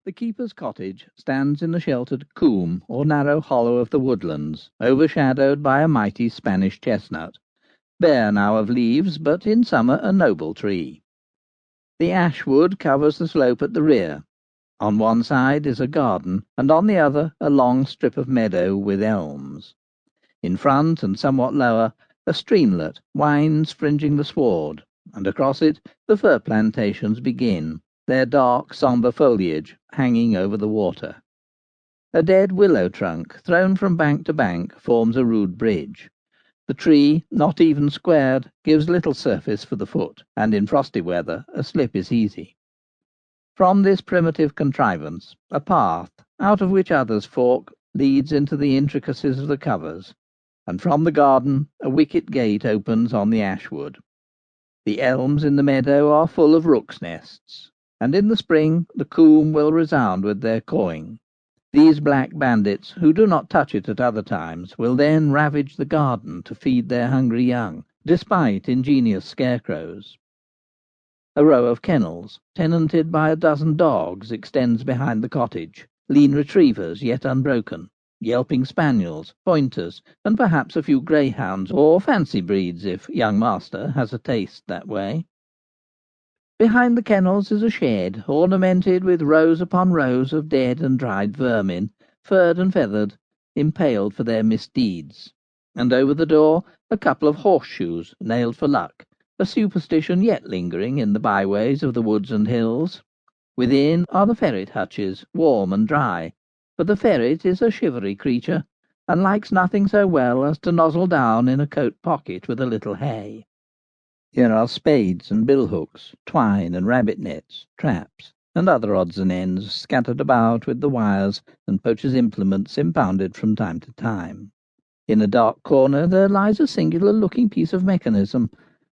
The keeper's cottage stands in a sheltered coombe or narrow hollow of the woodlands, overshadowed by a mighty Spanish chestnut, bare now of leaves, but in summer a noble tree. The ash wood covers the slope at the rear. On one side is a garden, and on the other a long strip of meadow with elms. In front, and somewhat lower, a streamlet winds fringing the sward, and across it the fir plantations begin, their dark sombre foliage hanging over the water. A dead willow trunk, thrown from bank to bank, forms a rude bridge. The tree, not even squared, gives little surface for the foot, and in frosty weather a slip is easy. From this primitive contrivance, a path, out of which others fork, leads into the intricacies of the covers, and from the garden a wicket gate opens on the ashwood. The elms in the meadow are full of rooks' nests, and in the spring the coombe will resound with their cawing. These black bandits, who do not touch it at other times, will then ravage the garden to feed their hungry young, despite ingenious scarecrows. A row of kennels, tenanted by a dozen dogs, extends behind the cottage, lean retrievers yet unbroken, yelping spaniels, pointers, and perhaps a few greyhounds or fancy breeds if young master has a taste that way. Behind the kennels is a shed, ornamented with rows upon rows of dead and dried vermin, furred and feathered, impaled for their misdeeds, and over the door a couple of horseshoes nailed for luck, a superstition yet lingering in the byways of the woods and hills. Within are the ferret hutches, warm and dry, for the ferret is a shivery creature, and likes nothing so well as to nozzle down in a coat pocket with a little hay. Here are spades and billhooks, twine and rabbit nets, traps, and other odds and ends scattered about with the wires and poachers' implements impounded from time to time. In a dark corner there lies a singular-looking piece of mechanism,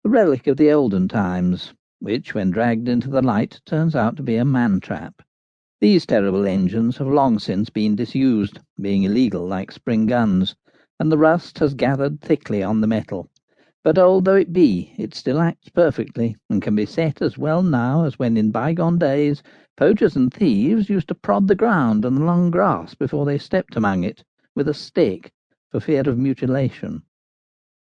a relic of the olden times, which, when dragged into the light, turns out to be a man-trap. These terrible engines have long since been disused, being illegal like spring guns, and the rust has gathered thickly on the metal. But old though it be, it still acts perfectly, and can be set as well now as when in bygone days poachers and thieves used to prod the ground and the long grass before they stepped among it, with a stick, for fear of mutilation.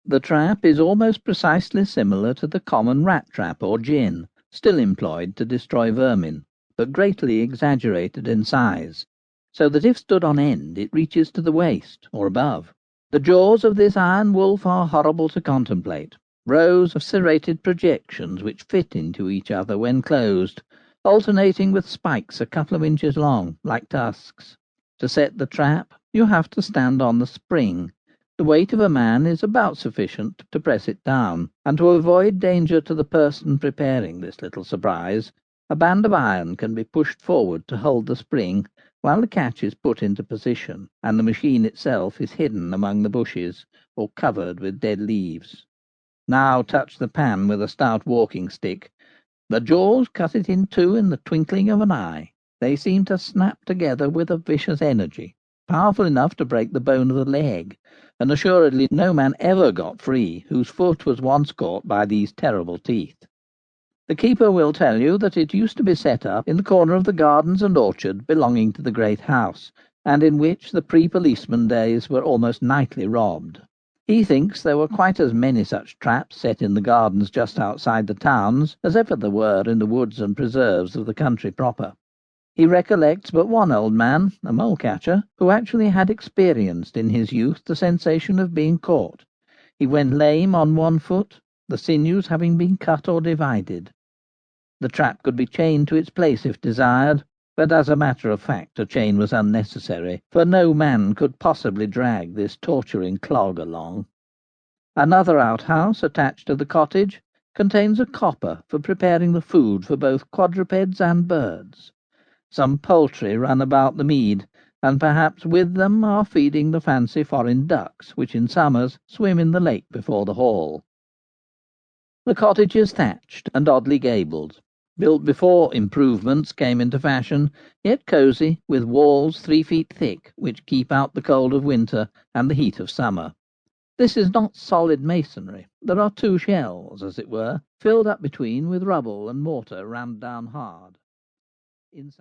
The trap is almost precisely similar to the common rat-trap or gin, still employed to destroy vermin, but greatly exaggerated in size, so that if stood on end it reaches to the waist, or above. The jaws of this iron wolf are horrible to contemplate, rows of serrated projections which fit into each other when closed, alternating with spikes a couple of inches long, like tusks. To set the trap, you have to stand on the spring. The weight of a man is about sufficient to press it down, and to avoid danger to the person preparing this little surprise, a band of iron can be pushed forward to hold the spring, while the catch is put into position, and the machine itself is hidden among the bushes, or covered with dead leaves. Now touch the pan with a stout walking stick. The jaws cut it in two in the twinkling of an eye. They seem to snap together with a vicious energy, powerful enough to break the bone of the leg, and assuredly no man ever got free whose foot was once caught by these terrible teeth. The keeper will tell you that it used to be set up in the corner of the gardens and orchard belonging to the great house, and in which the pre-policeman days were almost nightly robbed. He thinks there were quite as many such traps set in the gardens just outside the towns as ever there were in the woods and preserves of the country proper. He recollects but one old man, a mole-catcher, who actually had experienced in his youth the sensation of being caught. He went lame on one foot, the sinews having been cut or divided. The trap could be chained to its place if desired, but as a matter of fact a chain was unnecessary, for no man could possibly drag this torturing clog along. Another outhouse attached to the cottage contains a copper for preparing the food for both quadrupeds and birds. Some poultry run about the mead, and perhaps with them are feeding the fancy foreign ducks which in summers swim in the lake before the hall. The cottage is thatched and oddly gabled, built before improvements came into fashion, yet cosy, with walls 3 feet thick, which keep out the cold of winter and the heat of summer. This is not solid masonry. There are 2 shells, as it were, filled up between with rubble and mortar rammed down hard. Inside